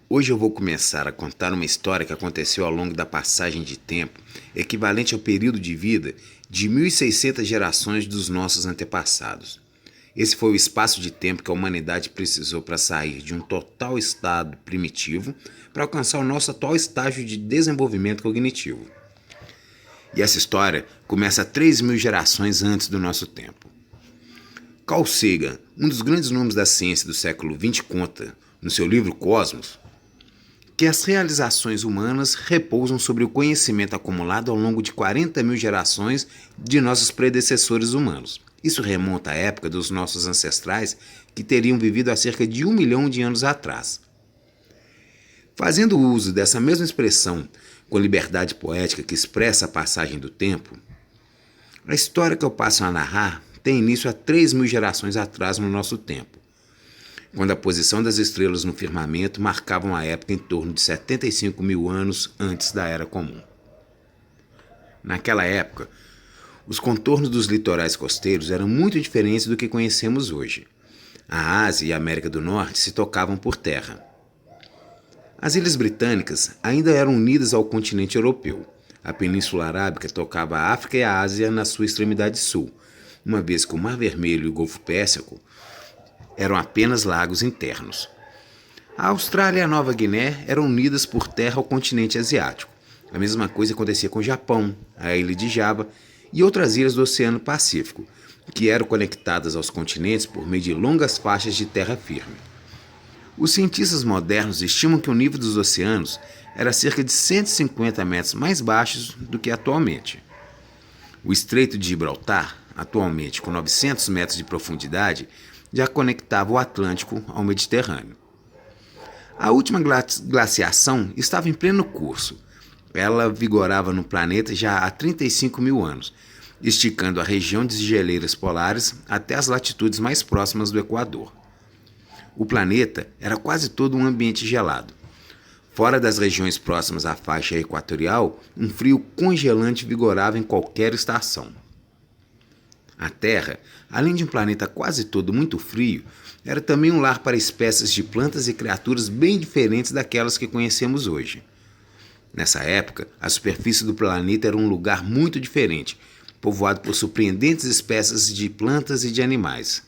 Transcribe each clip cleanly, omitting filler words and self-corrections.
Hoje eu vou começar a contar uma história que aconteceu ao longo da passagem de tempo, equivalente ao período de vida de 1.600 gerações dos nossos antepassados. Esse foi o espaço de tempo que a humanidade precisou para sair de um total estado primitivo para alcançar o nosso atual estágio de desenvolvimento cognitivo. E essa história começa 3.000 gerações antes do nosso tempo. Carl Sagan, um dos grandes nomes da ciência do século XX, conta, no seu livro Cosmos, que as realizações humanas repousam sobre o conhecimento acumulado ao longo de 40.000 gerações de nossos predecessores humanos. Isso remonta à época dos nossos ancestrais que teriam vivido há cerca de 1 milhão de anos atrás. Fazendo uso dessa mesma expressão com liberdade poética que expressa a passagem do tempo, a história que eu passo a narrar tem início há 3.000 gerações atrás no nosso tempo, quando a posição das estrelas no firmamento marcava uma época em torno de 75 mil anos antes da Era Comum. Naquela época, os contornos dos litorais costeiros eram muito diferentes do que conhecemos hoje. A Ásia e a América do Norte se tocavam por terra. As ilhas britânicas ainda eram unidas ao continente europeu. A Península Arábica tocava a África e a Ásia na sua extremidade sul, uma vez que o Mar Vermelho e o Golfo Pérsico eram apenas lagos internos. A Austrália e a Nova Guiné eram unidas por terra ao continente asiático. A mesma coisa acontecia com o Japão, a ilha de Java e outras ilhas do Oceano Pacífico, que eram conectadas aos continentes por meio de longas faixas de terra firme. Os cientistas modernos estimam que o nível dos oceanos era cerca de 150 metros mais baixo do que atualmente. O Estreito de Gibraltar, atualmente com 900 metros de profundidade, já conectava o Atlântico ao Mediterrâneo. A última glaciação estava em pleno curso. Ela vigorava no planeta já há 35 mil anos, esticando a região de geleiras polares até as latitudes mais próximas do Equador. O planeta era quase todo um ambiente gelado. Fora das regiões próximas à faixa equatorial, um frio congelante vigorava em qualquer estação. A Terra, além de um planeta quase todo muito frio, era também um lar para espécies de plantas e criaturas bem diferentes daquelas que conhecemos hoje. Nessa época, a superfície do planeta era um lugar muito diferente, povoado por surpreendentes espécies de plantas e de animais.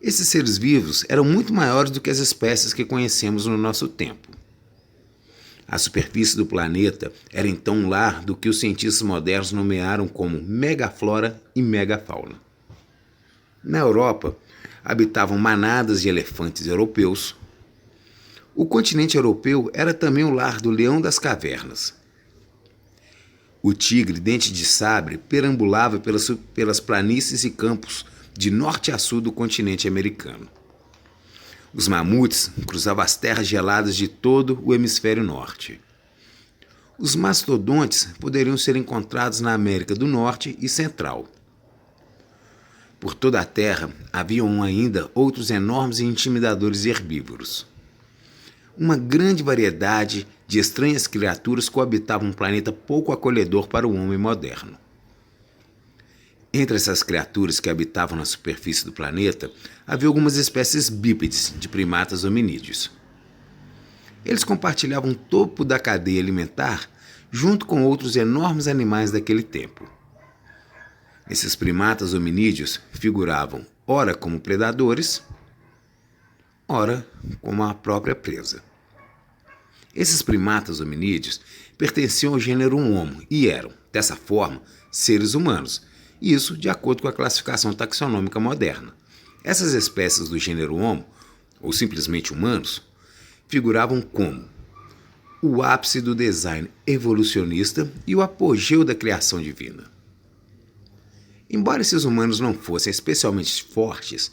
Esses seres vivos eram muito maiores do que as espécies que conhecemos no nosso tempo. A superfície do planeta era então um lar do que os cientistas modernos nomearam como megaflora e megafauna. Na Europa, habitavam manadas de elefantes europeus. O continente europeu era também o lar do leão das cavernas. O tigre dente de sabre perambulava pelas planícies e campos de norte a sul do continente americano. Os mamutes cruzavam as terras geladas de todo o hemisfério norte. Os mastodontes poderiam ser encontrados na América do Norte e Central. Por toda a Terra haviam ainda outros enormes e intimidadores herbívoros. Uma grande variedade de estranhas criaturas coabitavam um planeta pouco acolhedor para o homem moderno. Entre essas criaturas que habitavam na superfície do planeta, havia algumas espécies bípedes de primatas hominídeos. Eles compartilhavam o topo da cadeia alimentar junto com outros enormes animais daquele tempo. Esses primatas hominídeos figuravam ora como predadores, ora como a própria presa. Esses primatas hominídeos pertenciam ao gênero Homo e eram, dessa forma, seres humanos, isso de acordo com a classificação taxonômica moderna. Essas espécies do gênero Homo, ou simplesmente humanos, figuravam como o ápice do design evolucionista e o apogeu da criação divina. Embora esses humanos não fossem especialmente fortes,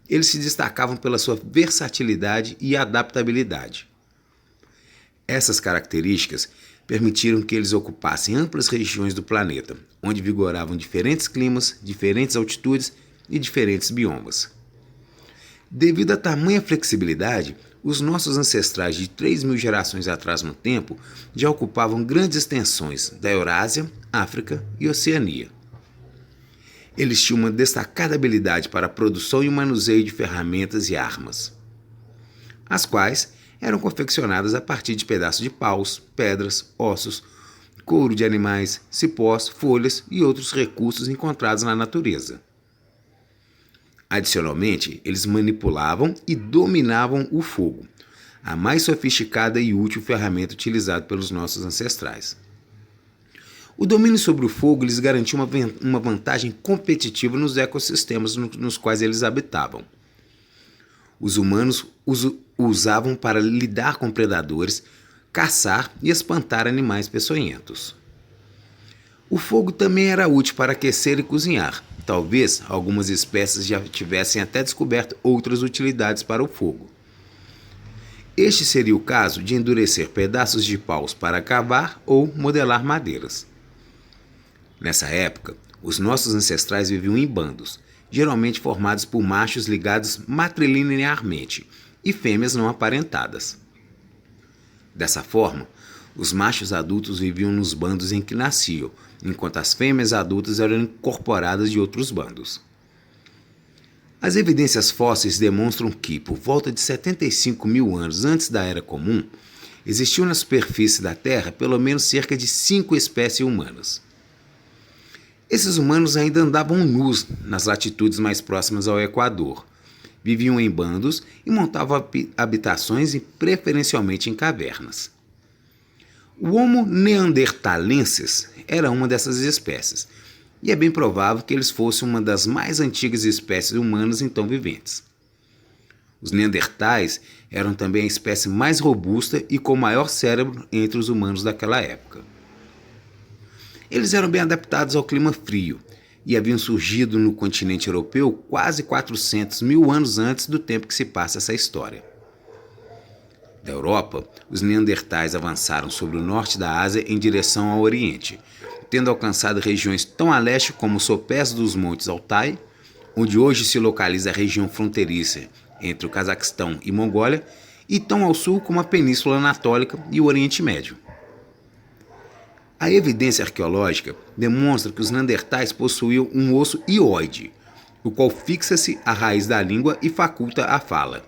eles se destacavam pela sua versatilidade e adaptabilidade. Essas características permitiram que eles ocupassem amplas regiões do planeta, onde vigoravam diferentes climas, diferentes altitudes e diferentes biomas. Devido a tamanha flexibilidade, os nossos ancestrais de 3.000 gerações atrás no tempo já ocupavam grandes extensões da Eurásia, África e Oceania. Eles tinham uma destacada habilidade para a produção e o manuseio de ferramentas e armas, as quais eram confeccionadas a partir de pedaços de paus, pedras, ossos, couro de animais, cipós, folhas e outros recursos encontrados na natureza. Adicionalmente, eles manipulavam e dominavam o fogo, a mais sofisticada e útil ferramenta utilizada pelos nossos ancestrais. O domínio sobre o fogo lhes garantia uma vantagem competitiva nos ecossistemas nos quais eles habitavam. Os humanos o usavam para lidar com predadores, caçar e espantar animais peçonhentos. O fogo também era útil para aquecer e cozinhar. Talvez algumas espécies já tivessem até descoberto outras utilidades para o fogo. Este seria o caso de endurecer pedaços de paus para cavar ou modelar madeiras. Nessa época, os nossos ancestrais viviam em bandos, geralmente formados por machos ligados matrilinearmente e fêmeas não aparentadas. Dessa forma, os machos adultos viviam nos bandos em que nasciam, enquanto as fêmeas adultas eram incorporadas de outros bandos. As evidências fósseis demonstram que, por volta de 75 mil anos antes da Era Comum, existiam na superfície da Terra pelo menos cerca de 5 espécies humanas. Esses humanos ainda andavam nus nas latitudes mais próximas ao Equador, viviam em bandos e montavam habitações preferencialmente em cavernas. O Homo neanderthalensis era uma dessas espécies, e é bem provável que eles fossem uma das mais antigas espécies humanas então viventes. Os neandertais eram também a espécie mais robusta e com maior cérebro entre os humanos daquela época. Eles eram bem adaptados ao clima frio e haviam surgido no continente europeu quase 400 mil anos antes do tempo que se passa essa história. Da Europa, os neandertais avançaram sobre o norte da Ásia em direção ao Oriente, tendo alcançado regiões tão a leste como os sopés dos montes Altai, onde hoje se localiza a região fronteiriça entre o Cazaquistão e Mongólia, e tão ao sul como a Península Anatólica e o Oriente Médio. A evidência arqueológica demonstra que os neandertais possuíam um osso hioide, o qual fixa-se à raiz da língua e faculta a fala.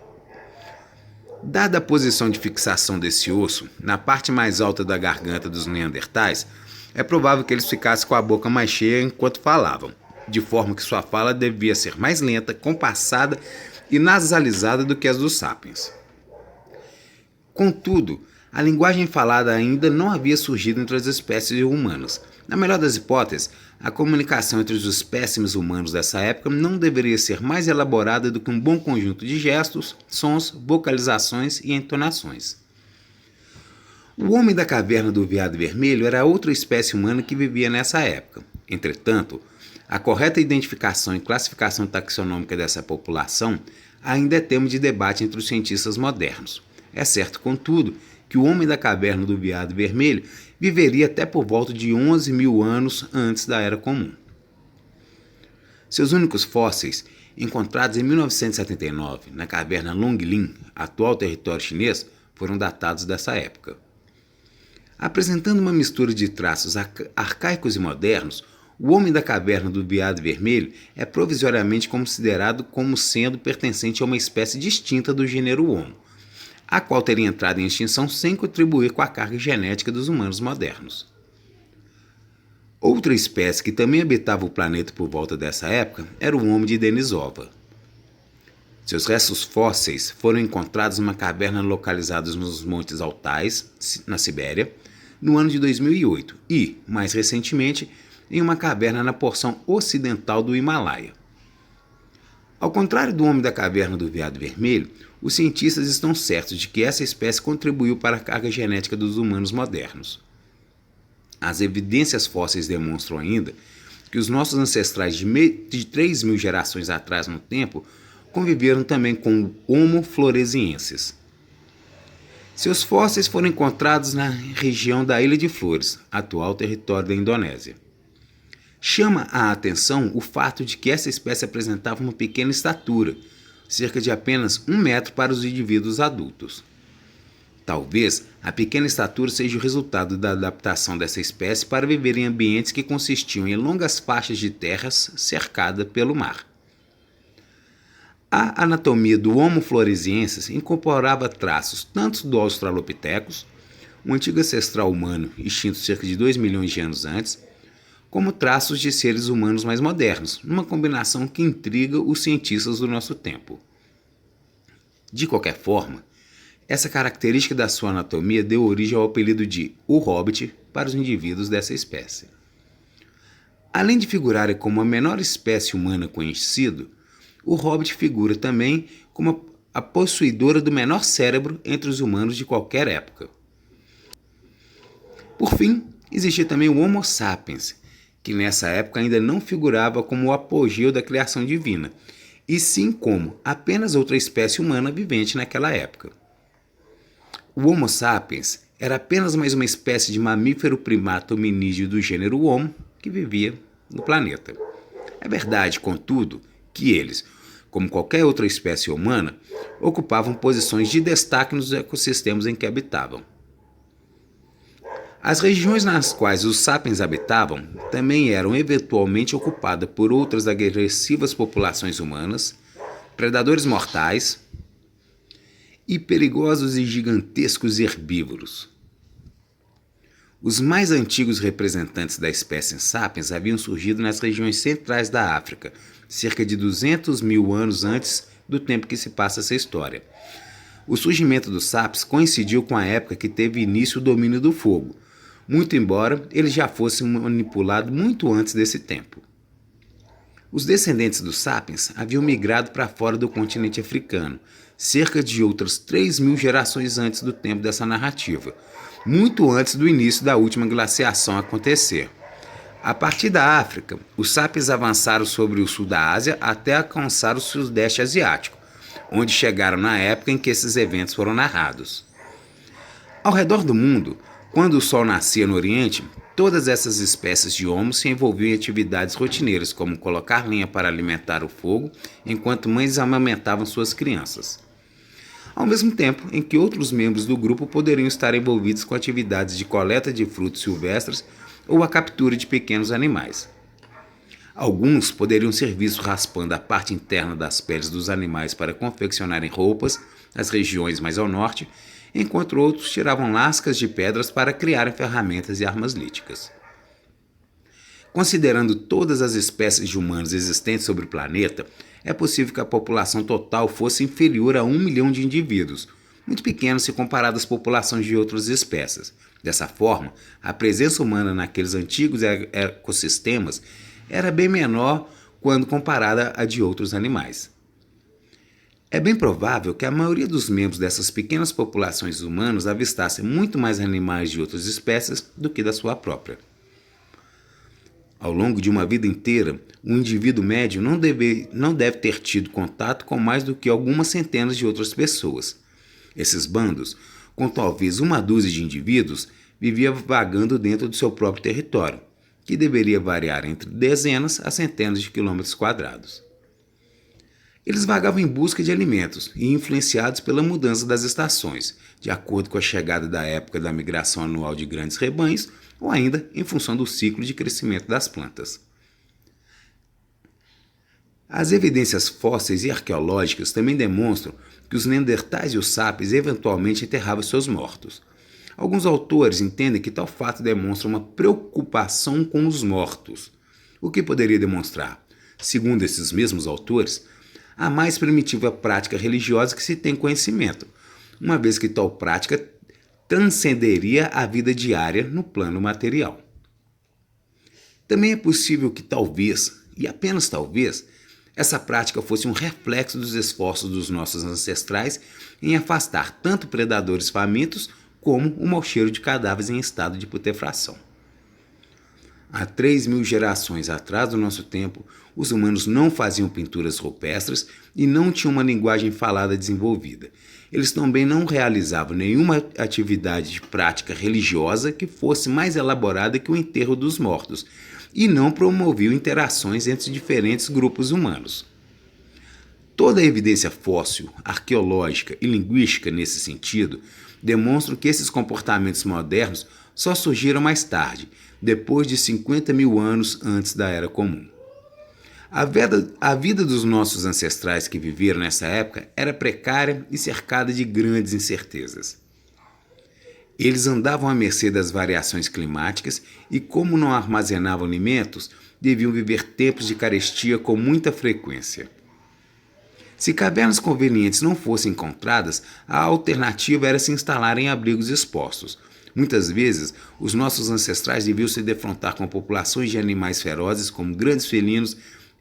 Dada a posição de fixação desse osso, na parte mais alta da garganta dos neandertais, é provável que eles ficassem com a boca mais cheia enquanto falavam, de forma que sua fala devia ser mais lenta, compassada e nasalizada do que as dos sapiens. Contudo, a linguagem falada ainda não havia surgido entre as espécies humanas. Na melhor das hipóteses, a comunicação entre os espécimes humanos dessa época não deveria ser mais elaborada do que um bom conjunto de gestos, sons, vocalizações e entonações. O homem da caverna do veado vermelho era outra espécie humana que vivia nessa época. Entretanto, a correta identificação e classificação taxonômica dessa população ainda é tema de debate entre os cientistas modernos. É certo, contudo, que o homem da caverna do veado vermelho viveria até por volta de 11 mil anos antes da Era Comum. Seus únicos fósseis, encontrados em 1979 na caverna Longlin, atual território chinês, foram datados dessa época. Apresentando uma mistura de traços arcaicos e modernos, o homem da caverna do veado vermelho é provisoriamente considerado como sendo pertencente a uma espécie distinta do gênero Homo, a qual teria entrado em extinção sem contribuir com a carga genética dos humanos modernos. Outra espécie que também habitava o planeta por volta dessa época era o Homo de Denisova. Seus restos fósseis foram encontrados numa caverna localizada nos Montes Altais, na Sibéria, no ano de 2008 e, mais recentemente, em uma caverna na porção ocidental do Himalaia. Ao contrário do homem da caverna do veado vermelho, os cientistas estão certos de que essa espécie contribuiu para a carga genética dos humanos modernos. As evidências fósseis demonstram ainda que os nossos ancestrais de 3 mil gerações atrás no tempo conviveram também com o Homo floresiensis. Seus fósseis foram encontrados na região da Ilha de Flores, atual território da Indonésia. Chama a atenção o fato de que essa espécie apresentava uma pequena estatura, cerca de apenas 1 metro para os indivíduos adultos. Talvez a pequena estatura seja o resultado da adaptação dessa espécie para viver em ambientes que consistiam em longas faixas de terras cercada pelo mar. A anatomia do Homo floresiensis incorporava traços tanto do Australopithecus, um antigo ancestral humano extinto cerca de 2 milhões de anos antes, como traços de seres humanos mais modernos, numa combinação que intriga os cientistas do nosso tempo. De qualquer forma, essa característica da sua anatomia deu origem ao apelido de O Hobbit para os indivíduos dessa espécie. Além de figurar como a menor espécie humana conhecida, o Hobbit figura também como a possuidora do menor cérebro entre os humanos de qualquer época. Por fim, existia também o Homo sapiens, que nessa época ainda não figurava como o apogeu da criação divina, e sim como apenas outra espécie humana vivente naquela época. O Homo sapiens era apenas mais uma espécie de mamífero primata hominídeo do gênero Homo que vivia no planeta. É verdade, contudo, que eles, como qualquer outra espécie humana, ocupavam posições de destaque nos ecossistemas em que habitavam. As regiões nas quais os sapiens habitavam também eram eventualmente ocupadas por outras agressivas populações humanas, predadores mortais e perigosos e gigantescos herbívoros. Os mais antigos representantes da espécie sapiens haviam surgido nas regiões centrais da África, cerca de 200 mil anos antes do tempo que se passa essa história. O surgimento dos sapiens coincidiu com a época que teve início o domínio do fogo, muito embora ele já fosse manipulado muito antes desse tempo. Os descendentes dos sapiens haviam migrado para fora do continente africano, cerca de outras 3.000 gerações antes do tempo dessa narrativa, muito antes do início da última glaciação acontecer. A partir da África, os sapiens avançaram sobre o sul da Ásia até alcançar o sudeste asiático, onde chegaram na época em que esses eventos foram narrados. Ao redor do mundo, quando o sol nascia no Oriente, todas essas espécies de Homo se envolviam em atividades rotineiras, como colocar lenha para alimentar o fogo, enquanto mães amamentavam suas crianças. Ao mesmo tempo em que outros membros do grupo poderiam estar envolvidos com atividades de coleta de frutos silvestres ou a captura de pequenos animais. Alguns poderiam ser vistos raspando a parte interna das peles dos animais para confeccionarem roupas nas regiões mais ao norte, enquanto outros tiravam lascas de pedras para criarem ferramentas e armas líticas. Considerando todas as espécies de humanos existentes sobre o planeta, é possível que a população total fosse inferior a 1 milhão de indivíduos, muito pequeno se comparado às populações de outras espécies. Dessa forma, a presença humana naqueles antigos ecossistemas era bem menor quando comparada à de outros animais. É bem provável que a maioria dos membros dessas pequenas populações humanas avistassem muito mais animais de outras espécies do que da sua própria. Ao longo de uma vida inteira, um indivíduo médio não deve ter tido contato com mais do que algumas centenas de outras pessoas. Esses bandos, com talvez uma dúzia de indivíduos, viviam vagando dentro do seu próprio território, que deveria variar entre dezenas a centenas de quilômetros quadrados. Eles vagavam em busca de alimentos e influenciados pela mudança das estações, de acordo com a chegada da época da migração anual de grandes rebanhos ou ainda em função do ciclo de crescimento das plantas. As evidências fósseis e arqueológicas também demonstram que os neandertais e os sapiens eventualmente enterravam seus mortos. Alguns autores entendem que tal fato demonstra uma preocupação com os mortos, o que poderia demonstrar, segundo esses mesmos autores, a mais primitiva prática religiosa que se tem conhecimento, uma vez que tal prática transcenderia a vida diária no plano material. Também é possível que talvez, e apenas talvez, essa prática fosse um reflexo dos esforços dos nossos ancestrais em afastar tanto predadores famintos como o mau cheiro de cadáveres em estado de putrefação. Há 3.000 gerações atrás do nosso tempo, os humanos não faziam pinturas rupestres e não tinham uma linguagem falada desenvolvida. Eles também não realizavam nenhuma atividade de prática religiosa que fosse mais elaborada que o enterro dos mortos e não promoviam interações entre diferentes grupos humanos. Toda a evidência fóssil, arqueológica e linguística nesse sentido demonstram que esses comportamentos modernos só surgiram mais tarde, depois de 50 mil anos antes da Era Comum. A vida dos nossos ancestrais que viveram nessa época era precária e cercada de grandes incertezas. Eles andavam à mercê das variações climáticas e, como não armazenavam alimentos, deviam viver tempos de carestia com muita frequência. Se cavernas convenientes não fossem encontradas, a alternativa era se instalar em abrigos expostos. Muitas vezes, os nossos ancestrais deviam se defrontar com populações de animais ferozes como grandes felinos,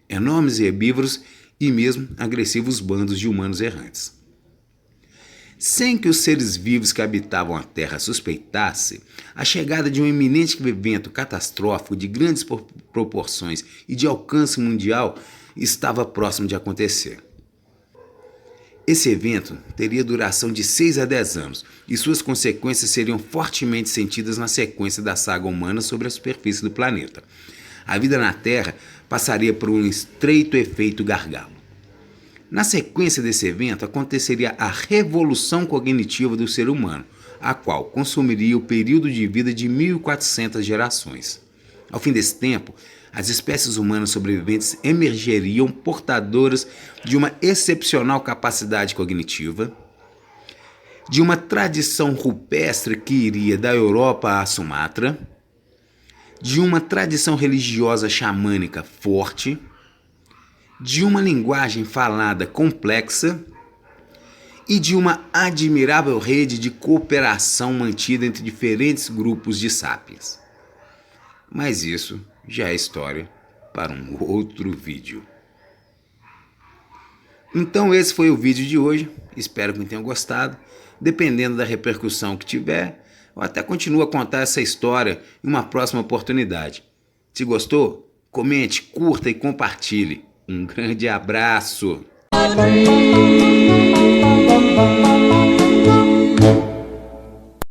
enormes herbívoros e mesmo agressivos bandos de humanos errantes. Sem que os seres vivos que habitavam a Terra suspeitassem, a chegada de um iminente evento catastrófico de grandes proporções e de alcance mundial estava próximo de acontecer. Esse evento teria duração de 6 a 10 anos e suas consequências seriam fortemente sentidas na sequência da saga humana sobre a superfície do planeta. A vida na Terra passaria por um estreito efeito gargalo. Na sequência desse evento, aconteceria a revolução cognitiva do ser humano, a qual consumiria o período de vida de 1.400 gerações. Ao fim desse tempo, as espécies humanas sobreviventes emergeriam portadoras de uma excepcional capacidade cognitiva, de uma tradição rupestre que iria da Europa à Sumatra, de uma tradição religiosa xamânica forte, de uma linguagem falada complexa e de uma admirável rede de cooperação mantida entre diferentes grupos de sapiens. Mas isso já é história para um outro vídeo. Então esse foi o vídeo de hoje, espero que tenham gostado. Dependendo da repercussão que tiver, eu até continuo a contar essa história em uma próxima oportunidade. Se gostou, comente, curta e compartilhe. Um grande abraço!